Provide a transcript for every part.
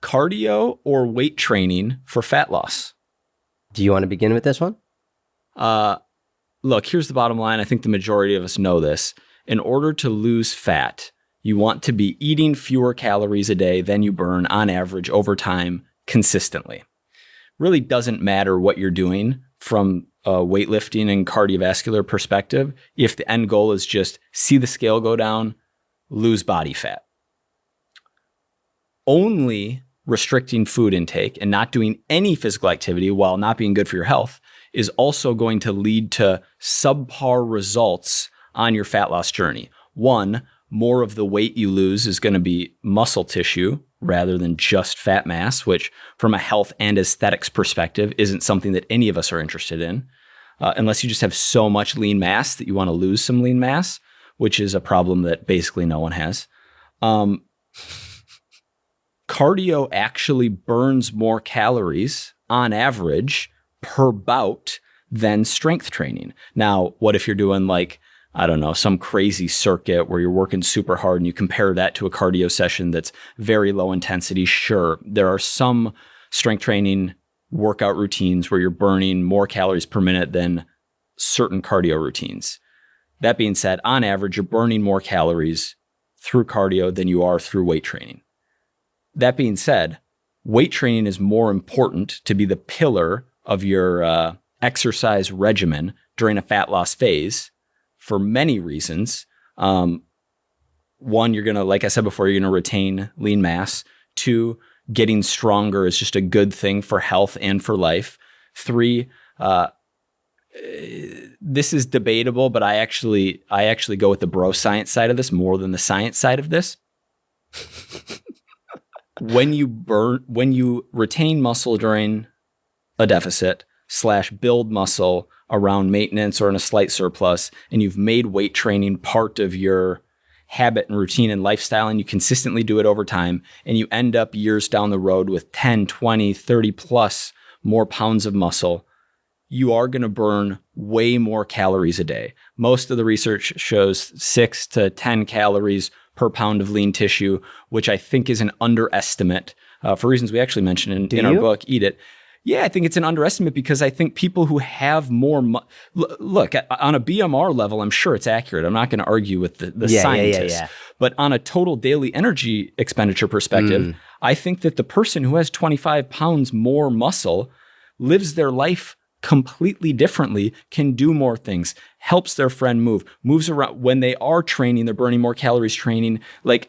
cardio or weight training for fat loss? Do you want to begin with this one? Look, here's the bottom line. I think the majority of us know this. In order to lose fat, you want to be eating fewer calories a day than you burn on average over time consistently. Really doesn't matter what you're doing from a weightlifting and cardiovascular perspective if the end goal is just see the scale go down, lose body fat. Only restricting food intake and not doing any physical activity while not being good for your health is also going to lead to subpar results on your fat loss journey. One, more of the weight you lose is going to be muscle tissue rather than just fat mass, which from a health and aesthetics perspective isn't something that any of us are interested in, unless you just have so much lean mass that you want to lose some lean mass, which is a problem that basically no one has. Cardio actually burns more calories on average per bout than strength training. Now, what if you're doing like, I don't know, some crazy circuit where you're working super hard and you compare that to a cardio session that's very low intensity? Sure, there are some strength training workout routines where you're burning more calories per minute than certain cardio routines. That being said, on average, you're burning more calories through cardio than you are through weight training. That being said, weight training is more important to be the pillar of your exercise regimen during a fat loss phase for many reasons. One, you're going to, like I said before, you're going to retain lean mass. Two, getting stronger is just a good thing for health and for life. Three, this is debatable, but I actually go with the bro science side of this more than the science side of this. When you retain muscle during a deficit / build muscle around maintenance or in a slight surplus, and you've made weight training part of your habit and routine and lifestyle, and you consistently do it over time, and you end up years down the road with 10, 20, 30 plus more pounds of muscle, you are going to burn way more calories a day. Most of the research shows 6 to 10 calories per pound of lean tissue, which I think is an underestimate for reasons we actually mentioned in our book, Eat It. Yeah, I think it's an underestimate because I think people who have more... Look, on a BMR level, I'm sure it's accurate. I'm not going to argue with the scientists. Yeah. But on a total daily energy expenditure perspective, I think that the person who has 25 pounds more muscle lives their life completely differently, can do more things, helps their friend moves around. When they are training, they're burning more calories training, like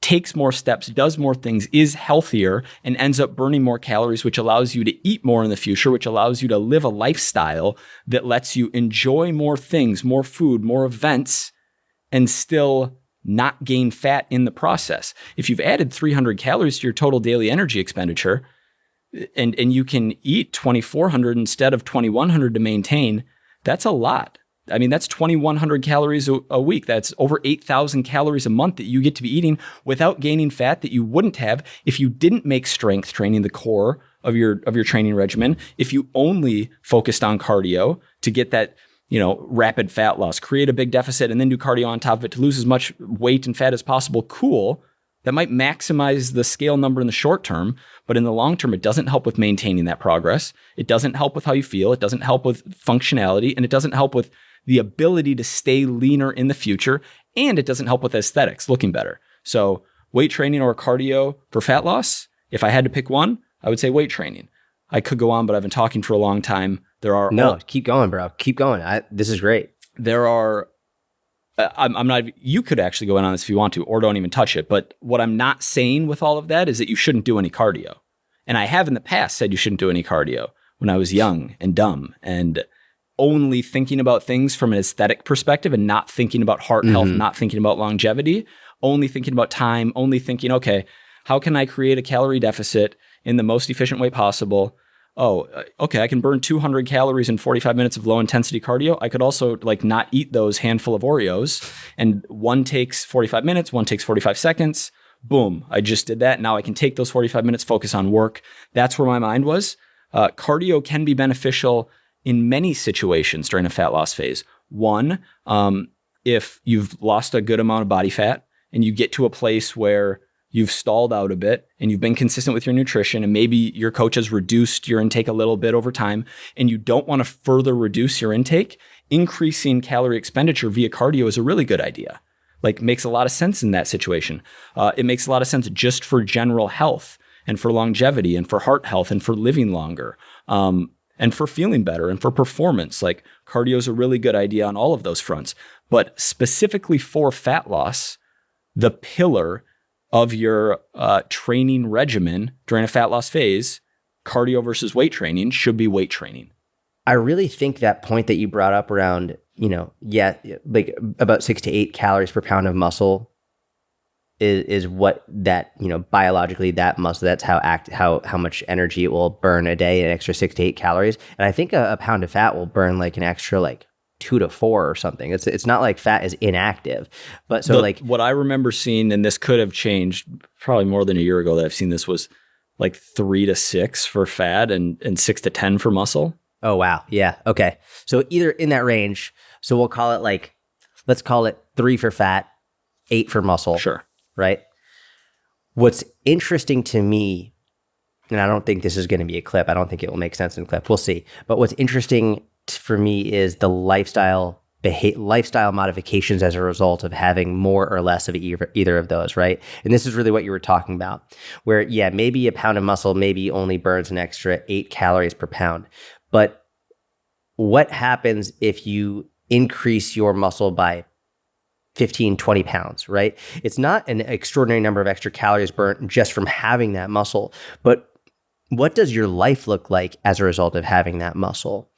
takes more steps, does more things, is healthier, and ends up burning more calories, which allows you to eat more in the future, which allows you to live a lifestyle that lets you enjoy more things, more food, more events, and still not gain fat in the process. If you've added 300 calories to your total daily energy expenditure, and you can eat 2,400 instead of 2,100 to maintain, that's a lot. I mean, that's 2,100 calories a week. That's over 8,000 calories a month that you get to be eating without gaining fat that you wouldn't have if you didn't make strength training the core of your training regimen. If you only focused on cardio to get that, rapid fat loss, create a big deficit, and then do cardio on top of it to lose as much weight and fat as possible. Cool. That might maximize the scale number in the short term, but in the long term, it doesn't help with maintaining that progress. It doesn't help with how you feel. It doesn't help with functionality, and it doesn't help with the ability to stay leaner in the future, and it doesn't help with aesthetics, looking better. So weight training or cardio for fat loss, if I had to pick one, I would say weight training. I could go on, but I've been talking for a long time. Keep going, bro. Keep going. This is great. There are... I'm not, you could actually go in on this if you want to, or don't even touch it. But what I'm not saying with all of that is that you shouldn't do any cardio. And I have in the past said you shouldn't do any cardio when I was young and dumb and only thinking about things from an aesthetic perspective and not thinking about heart health, not thinking about longevity, only thinking about time, only thinking, okay, how can I create a calorie deficit in the most efficient way possible? Oh, okay, I can burn 200 calories in 45 minutes of low intensity cardio. I could also not eat those handful of Oreos, and one takes 45 minutes, one takes 45 seconds. Boom, I just did that. Now I can take those 45 minutes, focus on work. That's where my mind was. Cardio can be beneficial in many situations during a fat loss phase. One, if you've lost a good amount of body fat and you get to a place where you've stalled out a bit and you've been consistent with your nutrition, and maybe your coach has reduced your intake a little bit over time, and you don't want to further reduce your intake, increasing calorie expenditure via cardio is a really good idea. Like, makes a lot of sense in that situation. It makes a lot of sense just for general health and for longevity and for heart health and for living longer, and for feeling better and for performance. Like, cardio is a really good idea on all of those fronts. But specifically for fat loss, the pillar of your training regimen during a fat loss phase, cardio versus weight training, should be weight training. I really think that point that you brought up around, like about 6 to 8 calories per pound of muscle is what that, biologically that muscle, that's how much energy it will burn a day, an extra 6 to 8 calories. And I think a pound of fat will burn like an extra like 2 to 4 or something. It's not like fat is inactive, but so what I remember seeing, and this could have changed probably more than a year ago that I've seen this, was like 3 to 6 for fat and 6 to 10 for muscle. Oh, wow. Yeah. Okay. So either in that range. So we'll call it let's call it 3 for fat, 8 for muscle. Sure. Right. What's interesting to me, and I don't think this is going to be a clip. I don't think it will make sense in a clip. We'll see. But what's interesting for me is the lifestyle modifications as a result of having more or less of either of those, right? And this is really what you were talking about, where, yeah, maybe a pound of muscle maybe only burns an extra 8 calories per pound. But what happens if you increase your muscle by 15, 20 pounds, right? It's not an extraordinary number of extra calories burnt just from having that muscle, but what does your life look like as a result of having that muscle?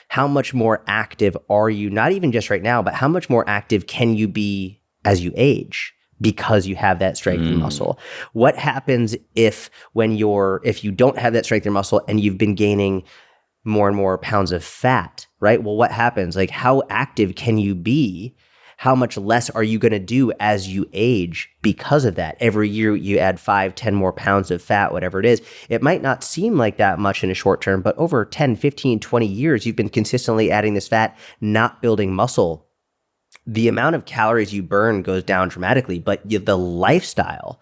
How much more active are you? Not even just right now, but how much more active can you be as you age because you have that strength and muscle? What happens if you don't have that strength and muscle and you've been gaining more and more pounds of fat, right? Well, what happens? Like, how active can you be? How much less are you going to do as you age because of that? Every year you add 5, 10 more pounds of fat, whatever it is. It might not seem like that much in a short term, but over 10, 15, 20 years, you've been consistently adding this fat, not building muscle. The amount of calories you burn goes down dramatically, but the lifestyle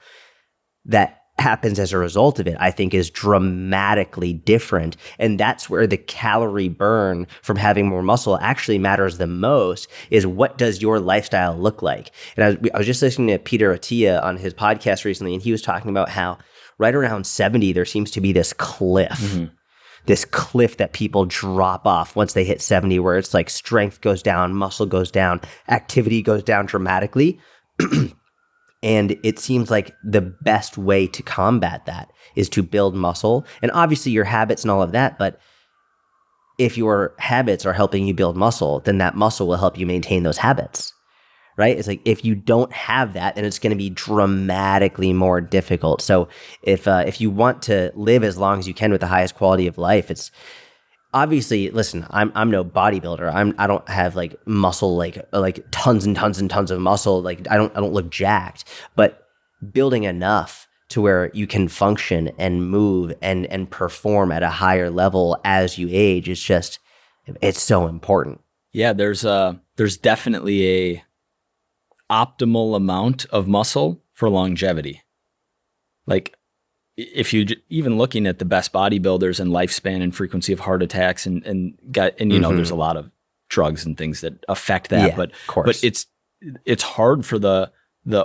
that happens as a result of it, I think, is dramatically different. And that's where the calorie burn from having more muscle actually matters the most, is what does your lifestyle look like? And I was just listening to Peter Attia on his podcast recently, and he was talking about how right around 70, there seems to be this cliff. This cliff that people drop off once they hit 70, where it's like strength goes down, muscle goes down, activity goes down dramatically. And it seems like the best way to combat that is to build muscle, and obviously your habits and all of that. But if your habits are helping you build muscle, then that muscle will help you maintain those habits, right? It's like, if you don't have that, then it's going to be dramatically more difficult. So if you want to live as long as you can with the highest quality of life, it's obviously, listen, I'm no bodybuilder. I don't have like muscle, like tons and tons and tons of muscle. Like I don't look jacked, but building enough to where you can function and move and perform at a higher level as you age is just, it's so important. Yeah, there's definitely a optimal amount of muscle for longevity. Like, if you even looking at the best bodybuilders and lifespan and frequency of heart attacks and there's a lot of drugs and things that affect that, but it's hard for the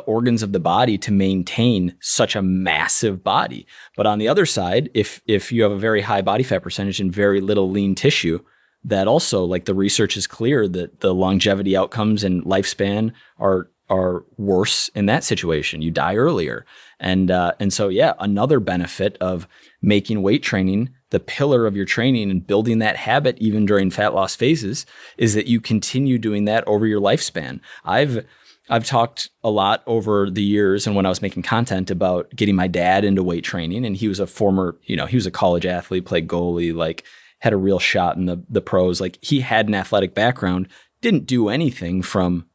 organs of the body to maintain such a massive body. But on the other side, if you have a very high body fat percentage and very little lean tissue, that also, like, the research is clear that the longevity outcomes and lifespan are worse in that situation. You die earlier. And so, yeah, another benefit of making weight training the pillar of your training and building that habit even during fat loss phases is that you continue doing that over your lifespan. I've talked a lot over the years, and when I was making content, about getting my dad into weight training, and he was a former, he was a college athlete, played goalie, like had a real shot in the pros. Like, he had an athletic background, didn't do anything from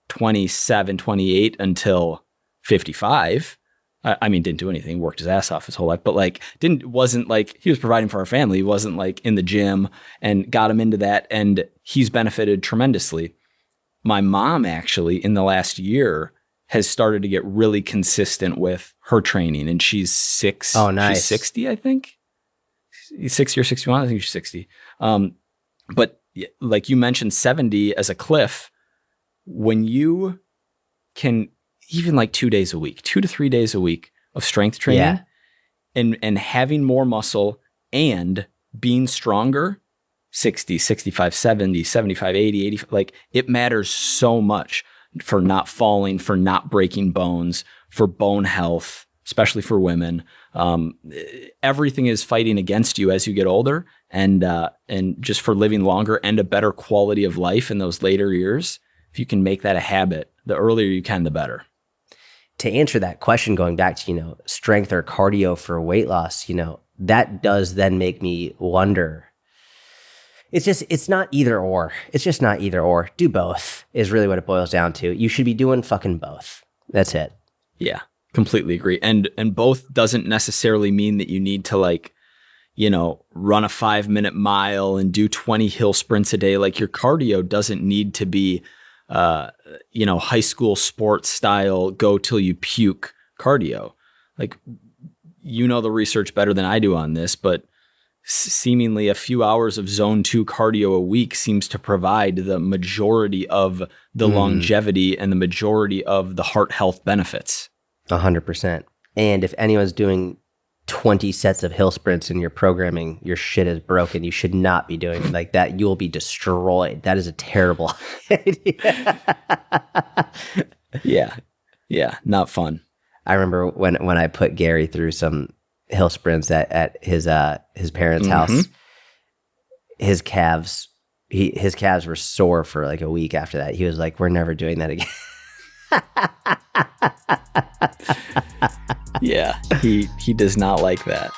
27, 28 until 55. I mean, didn't do anything, worked his ass off his whole life, but like wasn't like, he was providing for our family. He wasn't like in the gym, and got him into that. And he's benefited tremendously. My mom actually in the last year has started to get really consistent with her training, and she's six. Oh, nice. She's 60, I think. 60 or 61. I think she's 60. But like you mentioned, 70 as a cliff, when you can even like 2 days a week, 2 to 3 days a week of strength training and having more muscle and being stronger, 60, 65, 70, 75, 80, 80, like it matters so much for not falling, for not breaking bones, for bone health, especially for women. Everything is fighting against you as you get older, and just for living longer and a better quality of life in those later years. If you can make that a habit, the earlier you can, the better. To answer that question, going back to, strength or cardio for weight loss, that does then make me wonder. It's not either or. It's just not either or. Do both is really what it boils down to. You should be doing fucking both. That's it. Yeah, completely agree. And both doesn't necessarily mean that you need to run a 5-minute mile and do 20 hill sprints a day. Like your cardio doesn't need to be, high school sports style, go till you puke cardio. Like, the research better than I do on this, but seemingly a few hours of zone 2 cardio a week seems to provide the majority of the longevity and the majority of the heart health benefits. 100%. And if anyone's doing 20 sets of hill sprints in your programming, your shit is broken. You should not be doing it like that. You will be destroyed. That is a terrible idea. Yeah. Not fun. I remember when I put Gary through some hill sprints at his parents' house, his calves were sore for like a week after that. He was like, "We're never doing that again." Yeah, he does not like that.